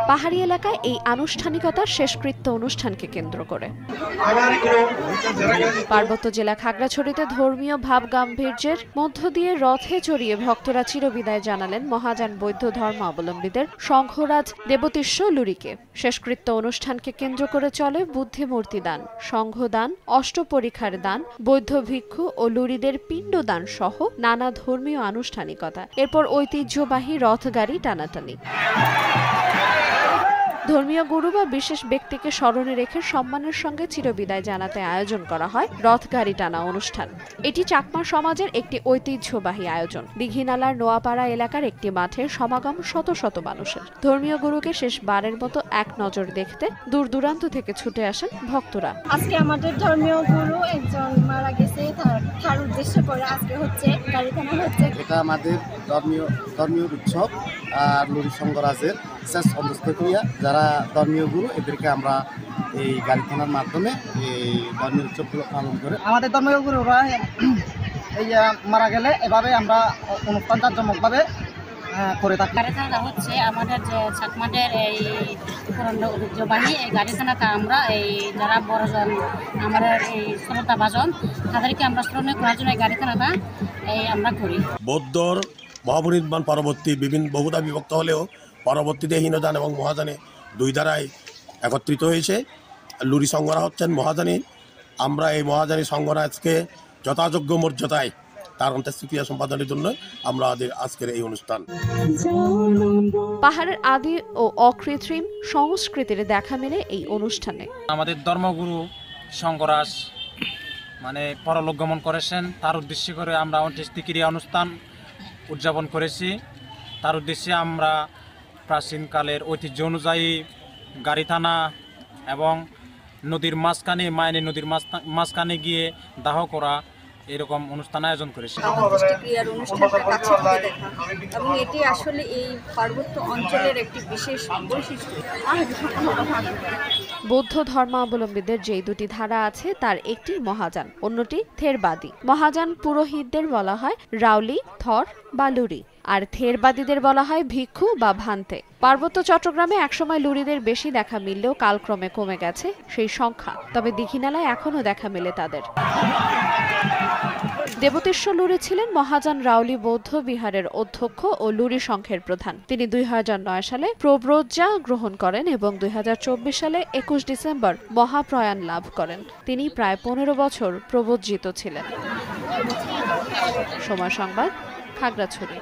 পাহাড়ি এলাকায় এই আনুষ্ঠানিকতার শেষকৃত্য অনুষ্ঠানকে কেন্দ্র করে পার্বত্য জেলা খাগড়াছড়িতে ধর্মীয় ভাব গাম্ভীর্যের মধ্য দিয়ে রথে চড়িয়ে ভক্তরা চিরবিদায় জানালেন মহাযান বৌদ্ধ ধর্মাবলম্বীদের সংঘরাজ দেবতীর্ষ লুরিকে। শেষকৃত্য অনুষ্ঠানকে কেন্দ্র করে চলে বুদ্ধিমূর্তি দান, সংঘদান, অষ্টপরীক্ষার দান, বৌদ্ধ ভিক্ষু ও লুরিদের পিণ্ডদান সহ নানা ধর্মীয় আনুষ্ঠানিকতা। এরপর ঐতিহ্যবাহী রথগাড়ি টানাটানি। ধর্মীয় গুরু বা বিশেষ ব্যক্তিকে স্মরণে রেখে সম্মানের সঙ্গে চিরবিদায় জানাতে আয়োজন করা হয় রথগাড়ি টানা অনুষ্ঠান। এটি চাকমা সমাজের একটি ঐতিহ্যবাহী আয়োজন। দীঘিনালার নোয়াপাড়া এলাকার একটি মাঠে সমাগম শত শত মানুষের। ধর্মীয় গুরুকে শেষবারের মতো এক নজর দেখতে দূর দূরান্ত থেকে ছুটে আসেন ভক্তরা। আজকে আমাদের ধর্মীয় গুরু একজন মারা গেছে, তার উদ্দেশ্যে করে আজকে হচ্ছে গাড়ি টানা হচ্ছে। এটা আমাদের ধর্মীয় উৎসব আর লুরি সংঘরাজের শেষ অন্তঃক্রিয়া। যারা ধর্মীয় গুরু এদেরকে আমরা এই গাড়ি টানার মাধ্যমে এই ধর্মীয় উৎসবগুলো পালন করে। আমাদের ধর্মীয় গুরুরা এই মারা গেলে এভাবে আমরা অনুষ্ঠান জাঁকজমকভাবে করে থাকি। গাড়ি টানা হচ্ছে আমাদের যে চাকমাদের এই পুরনো ঐতিহ্যবাহী এই গাড়ি টানাটা আমরা এই যারা বড়জন আমাদের এই শ্রোতা ভাজন তাদেরকে আমরা স্মরণে করার জন্য এই গাড়ি টানাটা আমরা করি। বৌদ্ধর মহাপরিনির্বাণ পরবর্তী বহুধা বিভক্ত হলেও পরবর্তীতে হীনদান এবং মহাদানে দুই ধারায় একত্রিত হয়েছে। লুরি সংঘরা হচ্ছেন মহাদানী। আমরা এই মহাদানী সংঘরাজকে যথাযোগ্য মর্যাদায় তার অন্ত্যেষ্টিক্রিয়া সম্পাদনের জন্য আমরা আজকের এই অনুষ্ঠান। পাহাড়ের আদি ও অকৃত্রিম সংস্কৃতির দেখা মেলে এই অনুষ্ঠানে। আমাদের ধর্মগুরু সংঘরাজ পরলোক গমন করেছেন, তার উদ্দেশ্যে করে আমরা অন্ত্যেষ্টিক্রিয়া অনুষ্ঠান উদযাপন করেছি। তার উদ্দেশ্যে আমরা প্রাচীনকালের ঐতিহ্য অনুযায়ী গাড়ি টানা এবং নদীর মাঝখানে মায়ানী নদীর মাঝখানে গিয়ে দাহ করা এরকম অনুষ্ঠান আয়োজন করেছি। অন্ত্যেষ্টিক্রিয়ার অনুষ্ঠানটা কাছে থেকে দেখা এবং এটি আসলে এই পার্বত্য অঞ্চলের একটি বিশেষ বৈশিষ্ট্য। বৌদ্ধ ধর্মাবলম্বীদের যে দুটি ধারা আছে তার একটি মহাযান, অন্যটি থেরবাদী। মহাযান পুরোহিতদের বলা হয় রাউলি, থর বা লুরি, আর থেরবাদীদের বলা হয় ভিক্ষু বা ভান্তে। পার্বত্য চট্টগ্রামে একসময় লুরিদের বেশি দেখা মিললেও কালক্রমে কমে গেছে সেই সংখ্যা, তবে দীঘিনালায় এখনও দেখা মেলে তাদের। দেবতীর্ষ লুরি ছিলেন মহাযান রাউলি বৌদ্ধ বিহারের অধ্যক্ষ ও লুরি সংঘের প্রধান। তিনি 2009 সালে প্রব্রজ্জা গ্রহণ করেন এবং 2024 সালে 21 ডিসেম্বর মহাপ্রয়াণ লাভ করেন। তিনি প্রায় 15 বছর প্রব্রজিত ছিলেন। সময় সংবাদ, খাগড়াছড়ি।